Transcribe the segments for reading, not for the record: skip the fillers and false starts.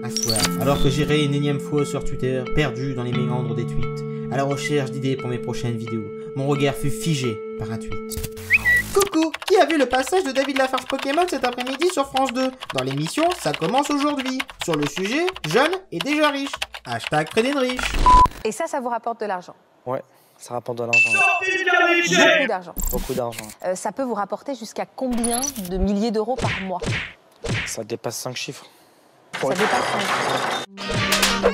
Un soir, alors que j'irai une énième fois sur Twitter, perdu dans les méandres des tweets, à la recherche d'idées pour mes prochaines vidéos, mon regard fut figé par un tweet. Coucou, qui a vu le passage de David Lafarge Pokémon cet après-midi sur France 2? Dans l'émission, ça commence aujourd'hui. Sur le sujet, jeune et déjà riche. Hashtag Fred Henrich. Et ça vous rapporte de l'argent? Ouais, ça rapporte de l'argent. Beaucoup d'argent. Beaucoup d'argent. Ça peut vous rapporter jusqu'à combien de milliers d'euros par mois? Ça dépasse 5 chiffres. Ça dépasse 5.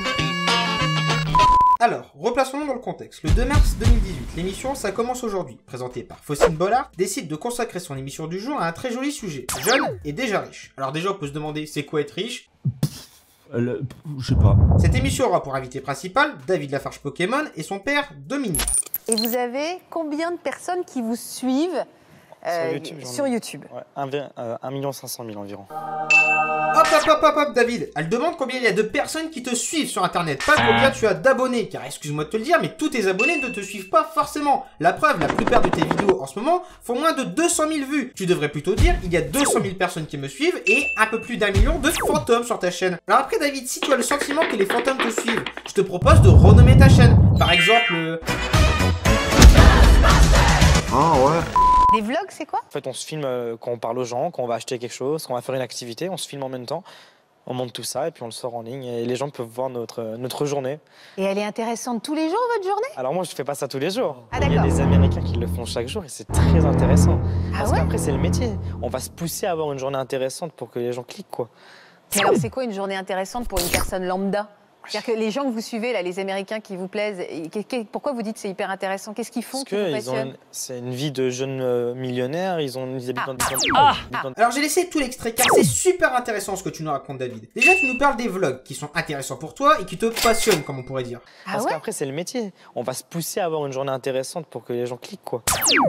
Alors, replaçons-nous dans le contexte. Le 2 mars 2018, l'émission Ça commence aujourd'hui, présentée par Faucine Bollard, décide de consacrer son émission du jour à un très joli sujet, jeune et déjà riche. Alors déjà, on peut se demander, c'est quoi être riche? Je sais pas. Cette émission aura pour invité principal David Lafarge Pokémon et son père Dominique. Et vous avez combien de personnes qui vous suivent sur YouTube? Ouais, 1 500 000 environ. Hop, David, elle demande combien il y a de personnes qui te suivent sur internet, pas combien tu as d'abonnés, car excuse-moi de te le dire, mais tous tes abonnés ne te suivent pas forcément. La preuve, la plupart de tes vidéos en ce moment font moins de 200 000 vues. Tu devrais plutôt dire, il y a 200 000 personnes qui me suivent et un peu plus d'1 million de fantômes sur ta chaîne. Alors après David, si tu as le sentiment que les fantômes te suivent, je te propose de renommer ta chaîne. Par exemple... Ah ouais. Des vlogs, c'est quoi? En fait, on se filme quand on parle aux gens, quand on va acheter quelque chose, quand on va faire une activité, on se filme en même temps. On monte tout ça et puis on le sort en ligne et les gens peuvent voir notre journée. Et elle est intéressante tous les jours, votre journée? Alors moi, je fais pas ça tous les jours. Ah, il y a des Américains qui le font chaque jour et c'est très intéressant. Ah Parce ouais? qu'après, c'est le métier. On va se pousser à avoir une journée intéressante pour que les gens cliquent, quoi. Mais alors, c'est quoi une journée intéressante pour une personne lambda? C'est-à-dire que les gens que vous suivez, là, les Américains qui vous plaisent, pourquoi vous dites c'est hyper intéressant? Qu'est-ce qu'ils font qui vous passionne? C'est une vie de jeunes millionnaires, ils habitent dans des... Alors j'ai laissé tout l'extrait car c'est super intéressant ce que tu nous racontes David. Déjà tu nous parles des vlogs qui sont intéressants pour toi et qui te passionnent comme on pourrait dire. Parce qu'après c'est le métier, on va se pousser à avoir une journée intéressante pour que les gens cliquent quoi.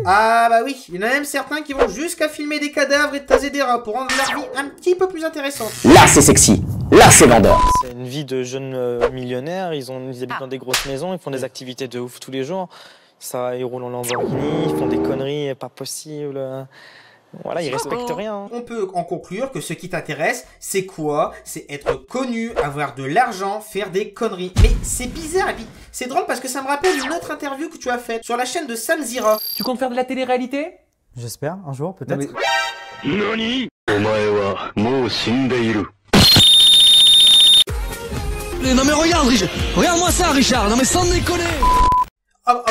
Ah bah oui, il y en a même certains qui vont jusqu'à filmer des cadavres et taser des rats pour rendre leur vie un petit peu plus intéressante. Là c'est sexy, là c'est vendeur. C'est une vie de jeunes millionnaires, ils habitent dans des grosses maisons, ils font des activités de ouf tous les jours. Ça, ils roulent en Lamborghini, ils font des conneries pas possibles. Voilà, ils respectent rien. On peut en conclure que ce qui t'intéresse, c'est quoi? C'est être connu, avoir de l'argent, faire des conneries. Mais c'est bizarre et puis c'est drôle parce que ça me rappelle une autre interview que tu as faite sur la chaîne de Sam Zira. Tu comptes faire de la télé-réalité? J'espère, un jour, peut-être. Nani? Non mais regarde, regarde-moi ça, Richard. Non mais sans déconner. Ah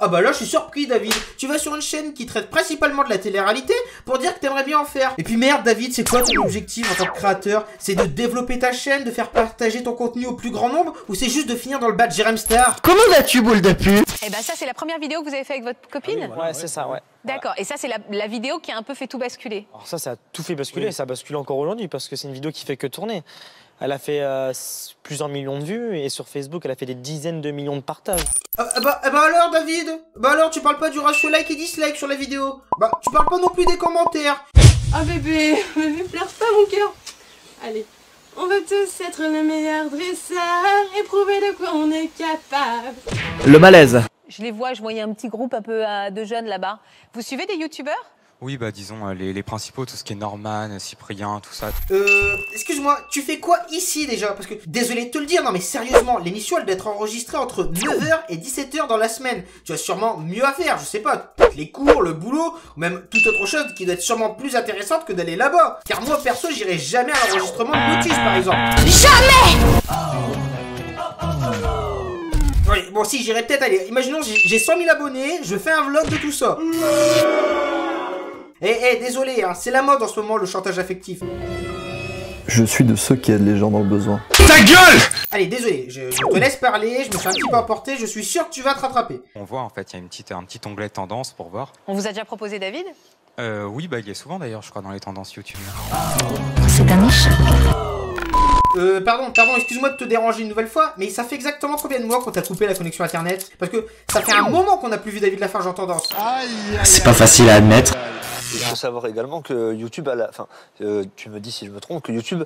bah là je suis surpris David. Tu vas sur une chaîne qui traite principalement de la télé-réalité pour dire que t'aimerais bien en faire. Et puis merde David, c'est quoi ton objectif en tant que créateur? C'est de développer ta chaîne, de faire partager ton contenu au plus grand nombre, ou c'est juste de finir dans le badge Jérém Star? Comment vas-tu, boule de pute? Eh ben ça c'est la première vidéo que vous avez fait avec votre copine? Ouais, c'est ça, ouais. D'accord, et ça c'est la vidéo qui a un peu fait tout basculer? Alors ça a tout fait basculer, et ça bascule encore aujourd'hui parce que c'est une vidéo qui fait que tourner. Elle a fait plusieurs millions de vues et sur Facebook, elle a fait des dizaines de millions de partages. Bah alors David? Bah alors tu parles pas du ratio like et dislike sur la vidéo? Bah tu parles pas non plus des commentaires? Ah bébé, pleure pas mon cœur. Allez, on va tous être le meilleur dresseur et prouver de quoi on est capable. Le malaise. Je les vois, je voyais un petit groupe un peu de jeunes là-bas. Vous suivez des youtubeurs? Oui, bah disons les principaux, tout ce qui est Norman, Cyprien, tout ça. Excuse-moi, tu fais quoi ici déjà? Parce que, désolé de te le dire, non mais sérieusement, l'émission elle doit être enregistrée entre 9h et 17h dans la semaine. Tu as sûrement mieux à faire, je sais pas, peut-être les cours, le boulot, ou même toute autre chose qui doit être sûrement plus intéressante que d'aller là-bas. Car moi perso, j'irai jamais à l'enregistrement de Notice par exemple. Jamais! Ouais, bon si, j'irai peut-être aller, imaginons j'ai 100 000 abonnés, je fais un vlog de tout ça. Désolé, hein, c'est la mode en ce moment le chantage affectif. Je suis de ceux qui aident les gens dans le besoin. Ta gueule! Allez, désolé, je te laisse parler, je me suis un petit peu emporté, je suis sûr que tu vas te rattraper. On voit en fait, il y a un petit onglet tendance pour voir. On vous a déjà proposé David? Oui, bah il y a souvent d'ailleurs, je crois, dans les tendances YouTube. C'est un échec. Pardon, excuse-moi de te déranger une nouvelle fois, mais ça fait exactement combien de mois qu'on t'a coupé la connexion internet? Parce que ça fait un moment qu'on n'a plus vu David Lafarge en tendance. C'est pas facile à admettre. Il faut savoir également que YouTube, tu me dis si je me trompe, que YouTube,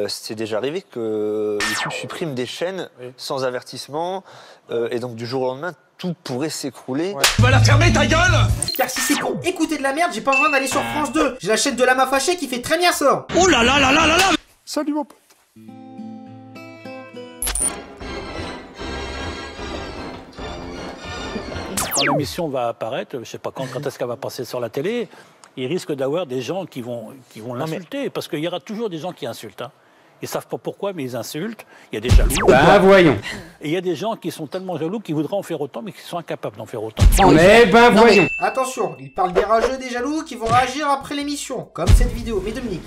c'est déjà arrivé que YouTube supprime des chaînes sans avertissement, et donc du jour au lendemain, tout pourrait s'écrouler. Tu vas la fermer ta gueule! Car si c'est pour écouter de la merde, j'ai pas besoin d'aller sur France 2. J'ai la chaîne de Lama Fâché qui fait très bien ça. Oh là là là là là là! Salut mon pote. Quand l'émission va apparaître, je sais pas quand est-ce qu'elle va passer sur la télé, il risque d'avoir des gens qui vont l'insulter, parce qu'il y aura toujours des gens qui insultent. Hein. Ils savent pas pourquoi, mais ils insultent. Il y a des jaloux. Ben voyons. Et il y a des gens qui sont tellement jaloux qu'ils voudraient en faire autant, mais qui sont incapables d'en faire autant. Mais ben voyons. Attention, il parle des rageux, des jaloux qui vont réagir après l'émission, comme cette vidéo. Mais Dominique,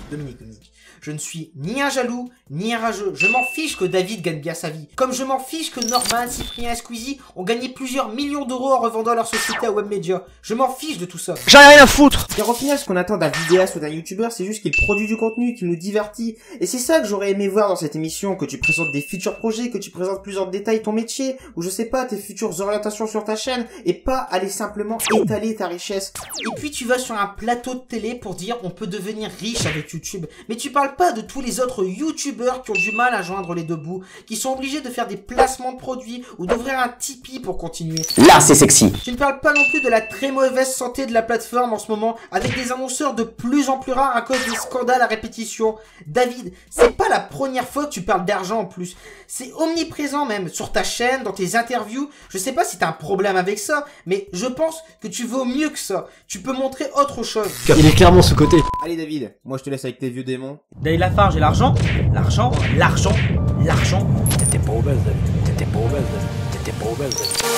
je ne suis ni un jaloux, ni un rageux. Je m'en fiche que David gagne bien sa vie. Comme je m'en fiche que Norman, Cyprien et Squeezie ont gagné plusieurs millions d'euros en revendant leur société à Webmedia. Je m'en fiche de tout ça. J'en ai rien à foutre. Car au final, ce qu'on attend d'un vidéaste ou d'un youtubeur, c'est juste qu'il produit du contenu, qu'il nous divertit. Et c'est ça que j'aurais aimé voir dans cette émission, que tu présentes des futurs projets, que tu présentes plus en détail ton métier, ou je sais pas, tes futures orientations sur ta chaîne, et pas aller simplement étaler ta richesse. Et puis tu vas sur un plateau de télé pour dire on peut devenir riche avec YouTube. Mais tu parles pas de tous les autres youtubeurs qui ont du mal à joindre les deux bouts, qui sont obligés de faire des placements de produits ou d'ouvrir un Tipeee pour continuer. Là, c'est sexy. Tu ne parles pas non plus de la très mauvaise santé de la plateforme en ce moment, avec des annonceurs de plus en plus rares à cause des scandales à répétition. David, c'est pas la première fois que tu parles d'argent en plus. C'est omniprésent même, sur ta chaîne, dans tes interviews. Je sais pas si t'as un problème avec ça, mais je pense que tu vaux mieux que ça. Tu peux montrer autre chose. Il est clairement sous-côté. Allez David, moi je te laisse avec tes vieux démons. Dave Lafarge et l'argent. T'étais pas obèse, David. T'étais pas obèse, David.